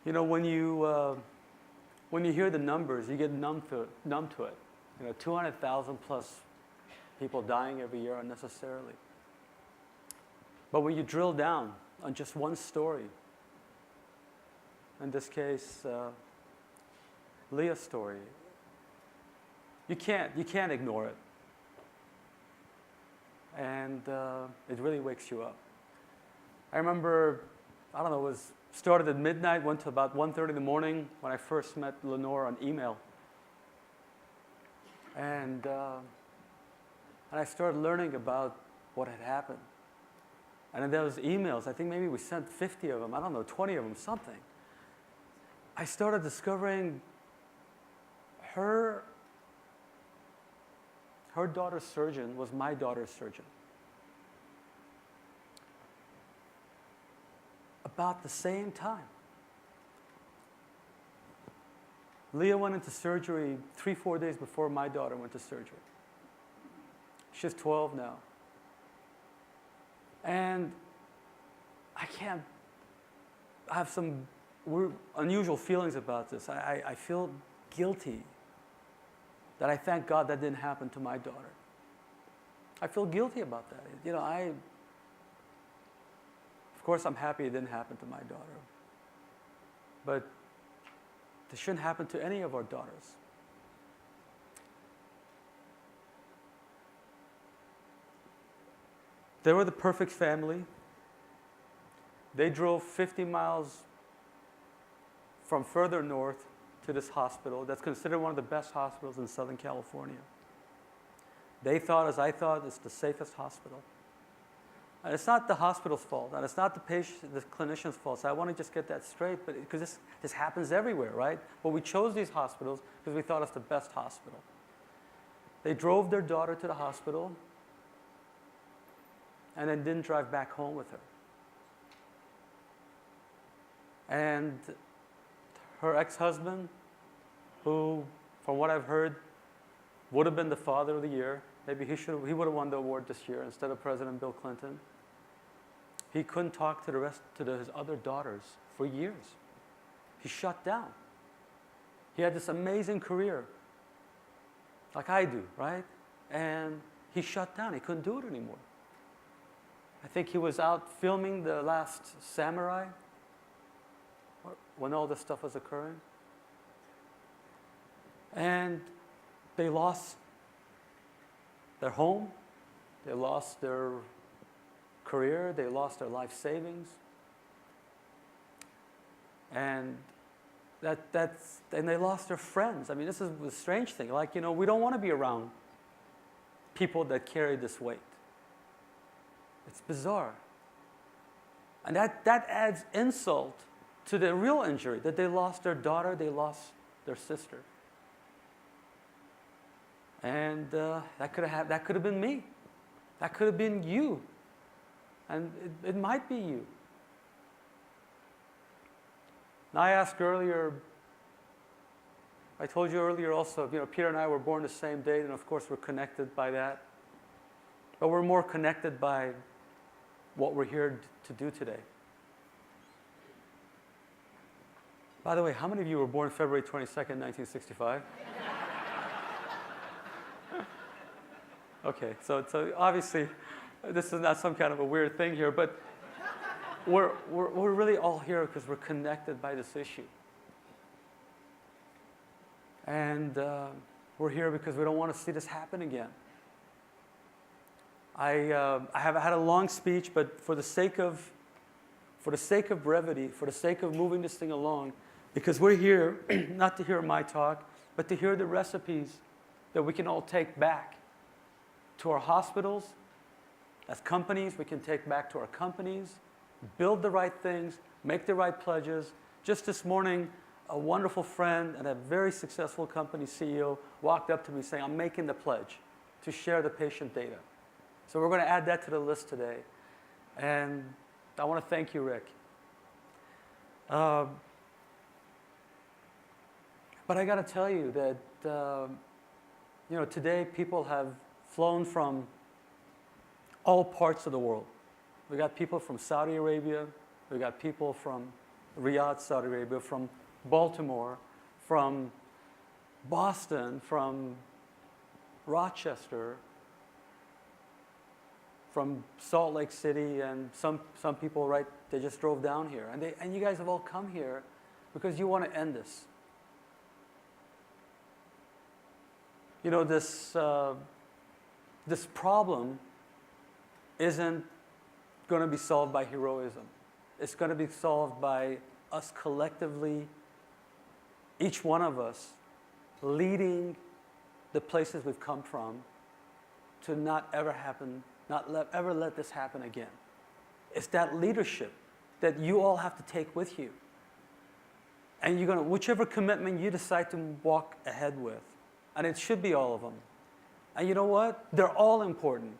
You know, when you hear the numbers, you get numb to it. You know, 200,000 plus people dying every year unnecessarily. But when you drill down on just one story, in this case, Leah's story, you can't ignore it. And it really wakes you up. I remember, I don't know, it was started at midnight, went to about 1:30 in the morning when I first met Lenore on email. And I started learning about what had happened. And in those emails, I think maybe we sent 50 of them, I don't know, 20 of them, something. I started discovering her daughter's surgeon was my daughter's surgeon. About the same time. Leah went into surgery 3-4 days before my daughter went to surgery. She's 12 now. And I have some unusual feelings about this. I feel guilty that I thank God that didn't happen to my daughter. I feel guilty about that. You know, of course I'm happy it didn't happen to my daughter. But this shouldn't happen to any of our daughters. They were the perfect family. They drove 50 miles from further north to this hospital that's considered one of the best hospitals in Southern California. They thought, as I thought, it's the safest hospital. And it's not the hospital's fault, and it's not the clinician's fault. So I want to just get that straight, but because this happens everywhere, right? But we chose these hospitals because we thought it's the best hospital. They drove their daughter to the hospital and then didn't drive back home with her. And her ex-husband, who, from what I've heard, would have been the father of the year. Maybe he would have won the award this year instead of President Bill Clinton. He couldn't talk to his other daughters for years. He shut down. He had this amazing career, like I do, right? And he shut down. He couldn't do it anymore. I think he was out filming The Last Samurai when all this stuff was occurring. And they lost their home, they lost their career, they lost their life savings. And and they lost their friends. I mean, this is the strange thing. Like, you know, we don't want to be around people that carry this weight. It's bizarre. And that adds insult to the real injury, that they lost their daughter, they lost their sister. And that could have been me. That could have been you. And it might be you. Now, I told you earlier also, you know, Peter and I were born the same day, and of course we're connected by that. But we're more connected by what we're here to do today. By the way, how many of you were born February 22nd, 1965? Okay, so obviously this is not some kind of a weird thing here, but we're really all here because we're connected by this issue. And we're here because we don't want to see this happen again. I have had a long speech, but for the sake of brevity, for the sake of moving this thing along, because we're here not to hear my talk, but to hear the recipes that we can all take back to our hospitals. As companies, we can take back to our companies, build the right things, make the right pledges. Just this morning, a wonderful friend and a very successful company CEO walked up to me saying, I'm making the pledge to share the patient data. So we're going to add that to the list today. And I want to thank you, Rick. But I got to tell you that, you know, today people have flown from all parts of the world. We got people from Saudi Arabia. We got people from Riyadh, Saudi Arabia, from Baltimore, from Boston, from Rochester, from Salt Lake City, and some people, right, they just drove down here. And you guys have all come here because you want to end this. You know, this problem isn't going to be solved by heroism. It's going to be solved by us collectively, each one of us, leading the places we've come from to not ever let this happen again. It's that leadership that you all have to take with you. And you're going to, whichever commitment you decide to walk ahead with, and it should be all of them. And you know what? They're all important.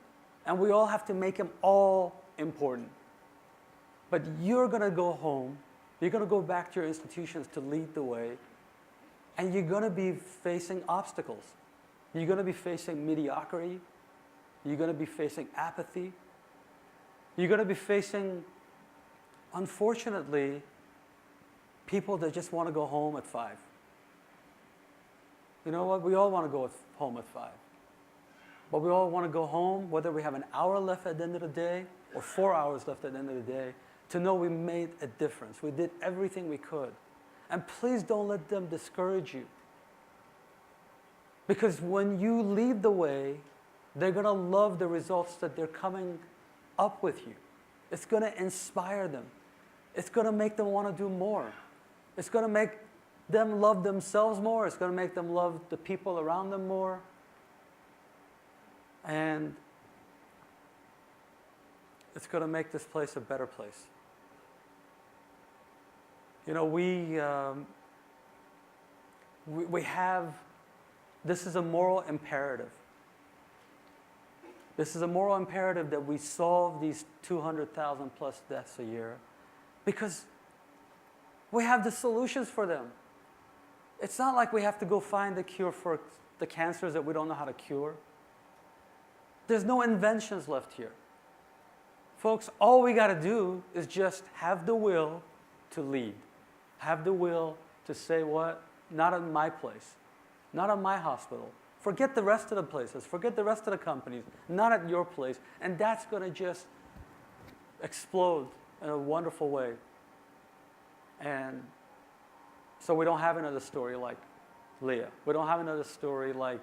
And we all have to make them all important. But you're going to go home, you're going to go back to your institutions to lead the way, and you're going to be facing obstacles. You're going to be facing mediocrity. You're going to be facing apathy. You're going to be facing, unfortunately, people that just want to go home at 5. You know what? We all want to go home at 5. But we all want to go home, whether we have an hour left at the end of the day or 4 hours left at the end of the day, to know we made a difference. We did everything we could. And please don't let them discourage you. Because when you lead the way, they're going to love the results that they're coming up with you. It's going to inspire them. It's going to make them want to do more. It's going to make them love themselves more. It's going to make them love the people around them more. And it's going to make this place a better place. You know, we have, this is a moral imperative. This is a moral imperative that we solve these 200,000 plus deaths a year, because we have the solutions for them. It's not like we have to go find the cure for the cancers that we don't know how to cure. There's no inventions left here. Folks, all we got to do is just have the will to lead. Have the will to say, what? Not in my place. Not in my hospital. Forget the rest of the places. Forget the rest of the companies. Not at your place. And that's going to just explode in a wonderful way. And so we don't have another story like Leah. We don't have another story like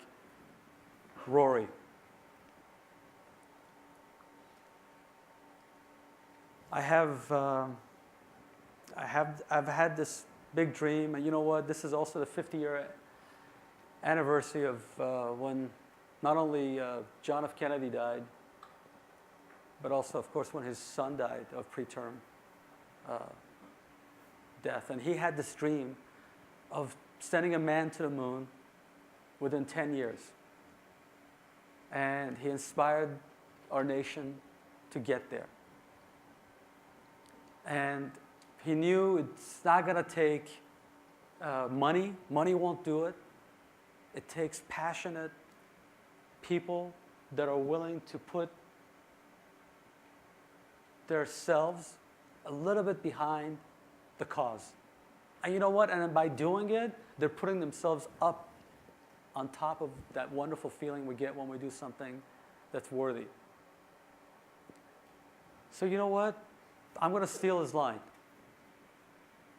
Rory. I've had this big dream, and you know what? This is also the 50-year anniversary of when not only John F. Kennedy died, but also, of course, when his son died of preterm death. And he had this dream of sending a man to the moon within 10 years. And he inspired our nation to get there. And he knew it's not going to take money. Money won't do it. It takes passionate people that are willing to put themselves a little bit behind the cause. And you know what? And by doing it, they're putting themselves up on top of that wonderful feeling we get when we do something that's worthy. So you know what? I'm going to steal his line.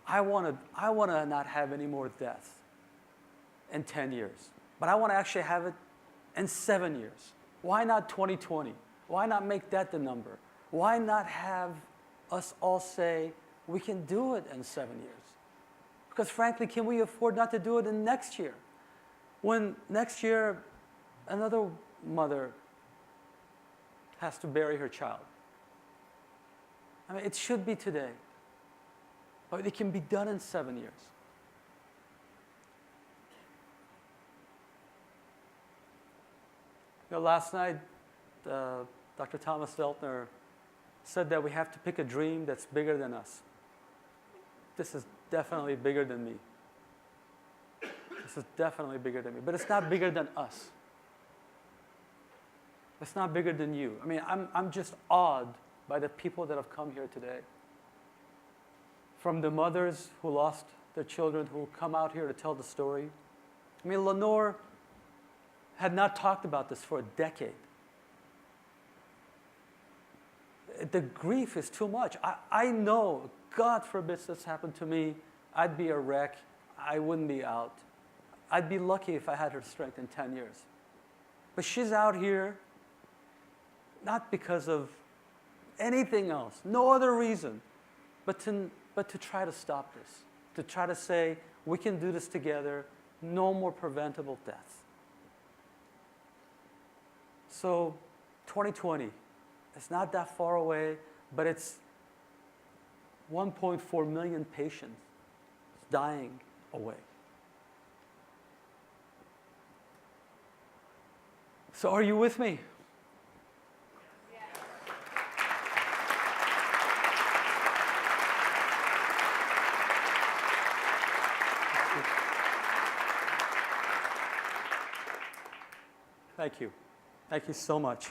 I want to not have any more deaths in 10 years. But I want to actually have it in 7 years. Why not 2020? Why not make that the number? Why not have us all say, we can do it in 7 years? Because frankly, can we afford not to do it in next year? When next year, another mother has to bury her child. I mean, it should be today. But it can be done in 7 years. You know, last night, Dr. Thomas Feltner said that we have to pick a dream that's bigger than us. This is definitely bigger than me. This is definitely bigger than me. But it's not bigger than us. It's not bigger than you. I mean, I'm just awed by the people that have come here today. from the mothers who lost their children who come out here to tell the story. I mean, Lenore had not talked about this for a decade. The grief is too much. I know, God forbids this happened to me, I'd be a wreck. I wouldn't be out. I'd be lucky if I had her strength in 10 years. But she's out here not because of anything else, no other reason, but to try to stop this, to try to say, we can do this together, no more preventable deaths. So 2020, it's not that far away, but it's 1.4 million patients dying away. So are you with me? Thank you. Thank you so much.